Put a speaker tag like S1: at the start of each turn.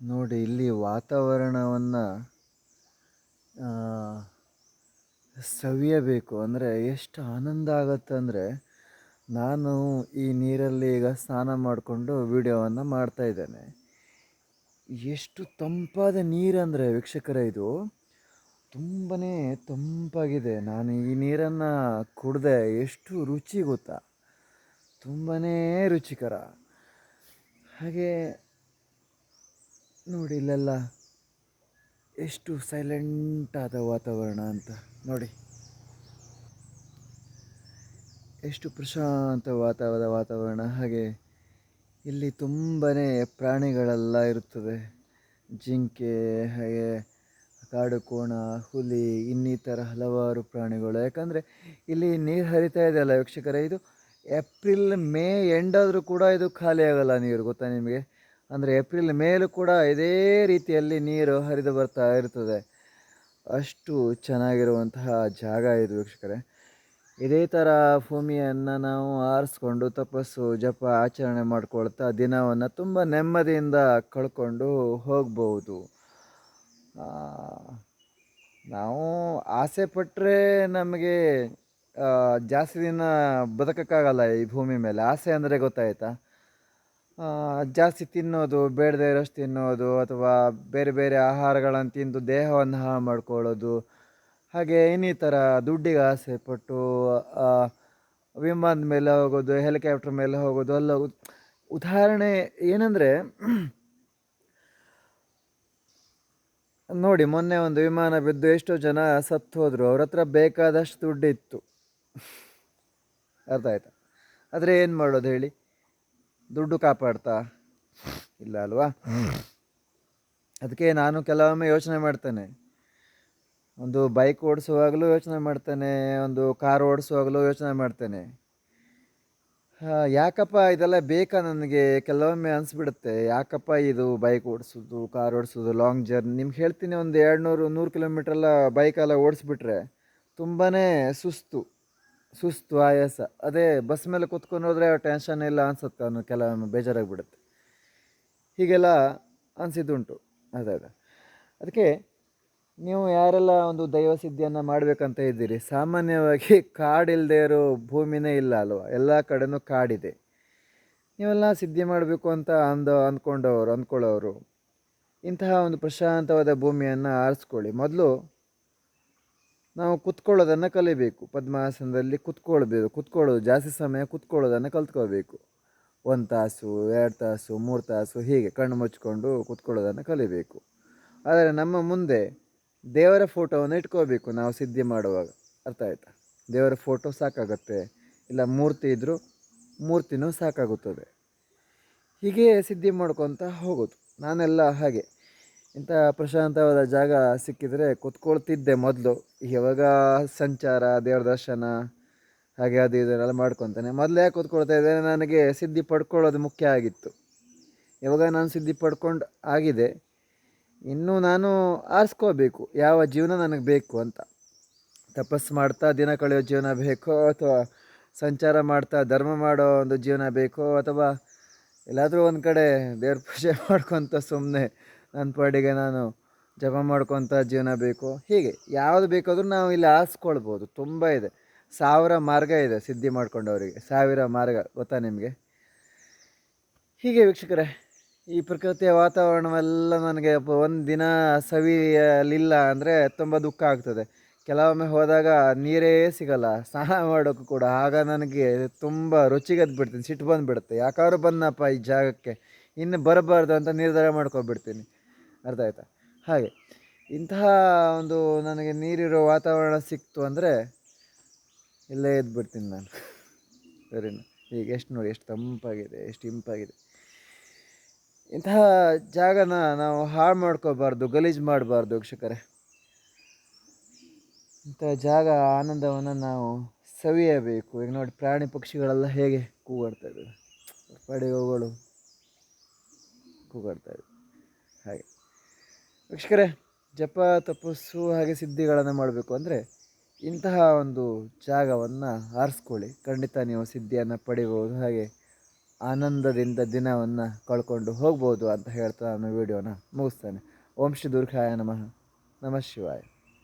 S1: ನೋಡಿ ಇಲ್ಲಿ ವಾತಾವರಣವನ್ನು ಸವಿಯಬೇಕು ಅಂದರೆ ಎಷ್ಟು ಆನಂದ ಆಗತ್ತೆ ಅಂದರೆ, ನಾನು ಈ ನೀರಲ್ಲಿ ಈಗ ಸ್ನಾನ ಮಾಡಿಕೊಂಡು ವಿಡಿಯೋವನ್ನು ಮಾಡ್ತಾಯಿದ್ದೇನೆ. ಎಷ್ಟು ತಂಪಾದ ನೀರಂದರೆ ವೀಕ್ಷಕರೇ, ಇದು ತುಂಬಾ ತಂಪಾಗಿದೆ. ನಾನು ಈ ನೀರನ್ನು ಕುಡಿದೆ, ಎಷ್ಟು ರುಚಿ ಗೊತ್ತಾ, ತುಂಬಾ ರುಚಿಕರ. ಹಾಗೆ ನೋಡಿ ಇಲ್ಲೆಲ್ಲ ಎಷ್ಟು ಸೈಲೆಂಟಾದ ವಾತಾವರಣ ಅಂತ ನೋಡಿ, ಎಷ್ಟು ಪ್ರಶಾಂತವಾದ ವಾತಾವರಣ. ಹಾಗೆ ಇಲ್ಲಿ ತುಂಬಾ ಪ್ರಾಣಿಗಳೆಲ್ಲ ಇರುತ್ತದೆ. ಜಿಂಕೆ, ಹಾಗೆ ಕಾಡು ಕೋಣ, ಹುಲಿ, ಇನ್ನಿತರ ಹಲವಾರು ಪ್ರಾಣಿಗಳು. ಯಾಕಂದರೆ ಇಲ್ಲಿ ನೀರು ಹರಿತಾ ಇದೆಯಲ್ಲ ವೀಕ್ಷಕರೇ, ಇದು ಏಪ್ರಿಲ್ ಮೇ ಎಂಡಾದರೂ ಕೂಡ ಇದು ಖಾಲಿ ಆಗೋಲ್ಲ ನೀರು, ಗೊತ್ತಾ ನಿಮಗೆ. ಅಂದರೆ ಏಪ್ರಿಲ್ ಮೇಲೂ ಕೂಡ ಇದೇ ರೀತಿಯಲ್ಲಿ ನೀರು ಹರಿದು ಬರ್ತಾ ಇರ್ತದೆ. ಅಷ್ಟು ಚೆನ್ನಾಗಿರುವಂತಹ ಜಾಗ ಇದು ವೀಕ್ಷಕರೇ. ಇದೇ ಥರ ಭೂಮಿಯನ್ನು ನಾವು ಆರಿಸ್ಕೊಂಡು ತಪಸ್ಸು ಜಪ ಆಚರಣೆ ಮಾಡ್ಕೊಳ್ತಾ ದಿನವನ್ನು ತುಂಬ ನೆಮ್ಮದಿಯಿಂದ ಕಳ್ಕೊಂಡು ಹೋಗ್ಬೋದು. ನಾವು ಆಸೆ ಪಟ್ಟರೆ ನಮಗೆ ಜಾಸ್ತಿ ದಿನ ಬದುಕೋಕ್ಕಾಗಲ್ಲ ಈ ಭೂಮಿ ಮೇಲೆ. ಆಸೆ ಅಂದರೆ ಗೊತ್ತಾಯ್ತಾ, ಜಾಸ್ತಿ ತಿನ್ನೋದು, ಬೇಡದೇ ಇರೋಷ್ಟು ತಿನ್ನೋದು, ಅಥವಾ ಬೇರೆ ಬೇರೆ ಆಹಾರಗಳನ್ನು ತಿಂದು ದೇಹವನ್ನು ಹಾಳು ಮಾಡ್ಕೊಳ್ಳೋದು. ಹಾಗೆ ಇನ್ನಿತರ ದುಡ್ಡಿಗೆ ಆಸೆ ಪಟ್ಟು ವಿಮಾನದ ಮೇಲೆ ಹೋಗೋದು, ಹೆಲಿಕಾಪ್ಟರ್ ಮೇಲೆ ಹೋಗೋದು ಅಲ್ಲ. ಉದಾಹರಣೆ ಏನಂದರೆ, ನೋಡಿ ಮೊನ್ನೆ ಒಂದು ವಿಮಾನ ಬಿದ್ದು ಎಷ್ಟೋ ಜನ ಸತ್ತು ಹೋದರು. ಅವ್ರ ಹತ್ರ ಬೇಕಾದಷ್ಟು ದುಡ್ಡಿತ್ತು, ಅರ್ಥ ಆಯ್ತಾ. ಆದರೆ ಏನು ಮಾಡೋದು ಹೇಳಿ, ದುಡ್ಡು ಕಾಪಾಡ್ತಾ ಇಲ್ಲ ಅಲ್ವಾ. ಅದಕ್ಕೆ ನಾನು ಕೆಲವೊಮ್ಮೆ ಯೋಚನೆ ಮಾಡ್ತೇನೆ, ಒಂದು ಬೈಕ್ ಓಡಿಸುವಾಗಲೂ ಯೋಚನೆ ಮಾಡ್ತೇನೆ, ಒಂದು ಕಾರ್ ಓಡಿಸುವಾಗಲೂ ಯೋಚನೆ ಮಾಡ್ತೇನೆ, ಯಾಕಪ್ಪ ಇದೆಲ್ಲ ಬೇಕಾ ನನಗೆ. ಕೆಲವೊಮ್ಮೆ ಅನಿಸ್ಬಿಡುತ್ತೆ, ಯಾಕಪ್ಪ ಇದು ಬೈಕ್ ಓಡಿಸೋದು, ಕಾರ್ ಓಡಿಸೋದು, ಲಾಂಗ್ ಜರ್ನಿ. ನಿಮ್ಗೆ ಹೇಳ್ತೀನಿ, ಒಂದು 200-100 ಕಿಲೋಮೀಟ್ರೆಲ್ಲ ಬೈಕೆಲ್ಲ ಓಡಿಸ್ಬಿಟ್ರೆ ತುಂಬಾ ಸುಸ್ತು ಆಯಾಸ. ಅದೇ ಬಸ್ ಮೇಲೆ ಕೂತ್ಕೊಂಡು ಹೋದರೆ ಟೆನ್ಷನ್ ಇಲ್ಲ ಅನಿಸುತ್ತೆ, ಅನ್ನೋ ಕೆಲವೊಮ್ಮೆ ಬೇಜಾರಾಗಿಬಿಡುತ್ತೆ. ಹೀಗೆಲ್ಲ ಅನಿಸಿದ್ದುಂಟು. ಅದೇ ಅದಕ್ಕೆ ನೀವು ಯಾರೆಲ್ಲ ಒಂದು ದೈವ ಸಿದ್ಧಿಯನ್ನು ಮಾಡಬೇಕಂತ ಇದ್ದೀರಿ, ಸಾಮಾನ್ಯವಾಗಿ ಕಾಡಿಲ್ಲದೆ ಇರೋ ಭೂಮಿನೇ ಇಲ್ಲ ಅಲ್ವ. ಎಲ್ಲ ಕಡೆನೂ ಕಾಡಿದೆ. ನೀವೆಲ್ಲ ಸಿದ್ಧಿ ಮಾಡಬೇಕು ಅಂತ ಅಂದ್ಕೊಳ್ಳೋರು ಇಂತಹ ಒಂದು ಪ್ರಶಾಂತವಾದ ಭೂಮಿಯನ್ನು ಆರಿಸ್ಕೊಳ್ಳಿ. ಮೊದಲು ನಾವು ಕುತ್ಕೊಳ್ಳೋದನ್ನು ಕಲಿಬೇಕು. ಪದ್ಮಾಸನದಲ್ಲಿ ಕುತ್ಕೊಳ್ಳೋದು ಜಾಸ್ತಿ ಸಮಯ ಕುತ್ಕೊಳ್ಳೋದನ್ನು ಕಲ್ತ್ಕೋಬೇಕು. 1 ತಾಸು, 2 ತಾಸು, 3 ತಾಸು ಹೀಗೆ ಕಣ್ಣು ಮುಚ್ಕೊಂಡು ಕುತ್ಕೊಳ್ಳೋದನ್ನು ಕಲಿಬೇಕು. ಆದರೆ ನಮ್ಮ ಮುಂದೆ ದೇವರ ಫೋಟೋವನ್ನು ಇಟ್ಕೋಬೇಕು ನಾವು ಸಿದ್ಧಿ ಮಾಡುವಾಗ, ಅರ್ಥ ಆಯ್ತಾ. ದೇವರ ಫೋಟೋ ಸಾಕಾಗುತ್ತೆ, ಇಲ್ಲ ಮೂರ್ತಿ ಇದ್ದರೂ ಮೂರ್ತಿನೂ ಸಾಕಾಗುತ್ತದೆ. ಹೀಗೆ ಸಿದ್ಧಿ ಮಾಡ್ಕೊತ ಹೋಗೋದು. ನಾನೆಲ್ಲ ಹಾಗೆ ಇಂಥ ಪ್ರಶಾಂತವಾದ ಜಾಗ ಸಿಕ್ಕಿದರೆ ಕೂತ್ಕೊಳ್ತಿದ್ದೆ ಮೊದಲು. ಇವಾಗ ಸಂಚಾರ, ದೇವ್ರ ದರ್ಶನ, ಹಾಗೆ ಅದು ಇದನ್ನೆಲ್ಲ ಮಾಡ್ಕೊತಾನೆ. ಮೊದಲೇ ಕೂತ್ಕೊಳ್ತಾ ಇದ್ದೇನೆ, ನನಗೆ ಸಿದ್ಧಿ ಪಡ್ಕೊಳ್ಳೋದು ಮುಖ್ಯ ಆಗಿತ್ತು. ಇವಾಗ ನಾನು ಸಿದ್ಧಿ ಪಡ್ಕೊಂಡು ಆಗಿದೆ, ಇನ್ನೂ ನಾನು ಆರಿಸ್ಕೋಬೇಕು ಯಾವ ಜೀವನ ನನಗೆ ಬೇಕು ಅಂತ. ತಪಸ್ಸು ಮಾಡ್ತಾ ದಿನ ಕಳೆಯೋ ಜೀವನ ಬೇಕೋ, ಅಥವಾ ಸಂಚಾರ ಮಾಡ್ತಾ ಧರ್ಮ ಮಾಡೋ ಒಂದು ಜೀವನ ಬೇಕೋ, ಅಥವಾ ಎಲ್ಲಾದರೂ ಒಂದು ಕಡೆ ದೇವ್ರ ಪೂಜೆ ಮಾಡ್ಕೊತ ಸುಮ್ಮನೆ ನನ್ನ ಪಾಡಿಗೆ ನಾನು ಜಪ ಮಾಡ್ಕೊತ ಜೀವನ ಬೇಕು. ಹೀಗೆ ಯಾವುದು ಬೇಕಾದರೂ ನಾವು ಇಲ್ಲಿ ಆರಿಸ್ಕೊಳ್ಬೋದು. ತುಂಬ ಇದೆ, 1000 ಮಾರ್ಗ ಇದೆ ಸಿದ್ಧಿ ಮಾಡ್ಕೊಂಡವರಿಗೆ, 1000 ಮಾರ್ಗ, ಗೊತ್ತಾ ನಿಮಗೆ. ಹೀಗೆ ವೀಕ್ಷಕರೇ, ಈ ಪ್ರಕೃತಿಯ ವಾತಾವರಣವೆಲ್ಲ ನನಗೆ ಒಂದು ದಿನ ಸವಿಯಲಿಲ್ಲ ಅಂದರೆ ತುಂಬ ದುಃಖ ಆಗ್ತದೆ. ಕೆಲವೊಮ್ಮೆ ಹೋದಾಗ ನೀರೇ ಸಿಗಲ್ಲ ಸ್ನಾನ ಮಾಡೋಕ್ಕೂ ಕೂಡ. ಆಗ ನನಗೆ ತುಂಬ ರುಚಿಗೆದ್ದು ಬಿಡ್ತೀನಿ, ಸಿಟ್ಟು ಬಂದುಬಿಡುತ್ತೆ. ಯಾಕಾದ್ರೂ ಬಂದನಪ್ಪ ಈ ಜಾಗಕ್ಕೆ, ಇನ್ನು ಬರಬಾರ್ದು ಅಂತ ನಿರ್ಧಾರ ಮಾಡ್ಕೊಬಿಡ್ತೀನಿ, ಅರ್ಥ ಆಯ್ತಾ. ಹಾಗೆ ಇಂತಹ ಒಂದು ನನಗೆ ನೀರಿರೋ ವಾತಾವರಣ ಸಿಕ್ತು ಅಂದರೆ ಇಲ್ಲೇ ಇದ್ಬಿಡ್ತೀನಿ ನಾನು, ಸರಿನಾ. ಈಗ ಎಷ್ಟು ನೋಡಿ, ಎಷ್ಟು ತಂಪಾಗಿದೆ, ಎಷ್ಟು ಇಂಪಾಗಿದೆ. ಇಂತಹ ಜಾಗನ ನಾವು ಹಾಳು ಮಾಡ್ಕೋಬಾರ್ದು, ಗಲೀಜು ಮಾಡಬಾರ್ದು ವೀಕ್ಷಕರೇ. ಇಂಥ ಜಾಗ ಆನಂದವನ್ನು ನಾವು ಸವಿಯಬೇಕು. ಈಗ ನೋಡಿ, ಪ್ರಾಣಿ ಪಕ್ಷಿಗಳೆಲ್ಲ ಹೇಗೆ ಕೂಗಾಡ್ತಾ ಇದ್ದಾವೆ, ಪಡೆಗಳು ಕೂಗಾಡ್ತಾ ಇದ್ದಾವೆ. ಹಾಗೆ ವೀಕ್ಷಕರೇ, ಜಪ ತಪಸ್ಸು ಹಾಗೆ ಸಿದ್ಧಿಗಳನ್ನು ಮಾಡಬೇಕು ಅಂದರೆ ಇಂತಹ ಒಂದು ಜಾಗವನ್ನು ಆರಿಸ್ಕೊಳ್ಳಿ. ಖಂಡಿತ ನೀವು ಸಿದ್ಧಿಯನ್ನು ಪಡಿಬೋದು. ಹಾಗೆ ಆನಂದದಿಂದ ದಿನವನ್ನು ಕಳ್ಕೊಂಡು ಹೋಗ್ಬೋದು ಅಂತ ಹೇಳ್ತಾ ನಾನು ವಿಡಿಯೋನ ಮುಗಿಸ್ತೇನೆ. ಓಂ ಶ್ರೀ ದುರ್ಗಾಯ ನಮಃ. ನಮಃ ಶಿವಾಯ.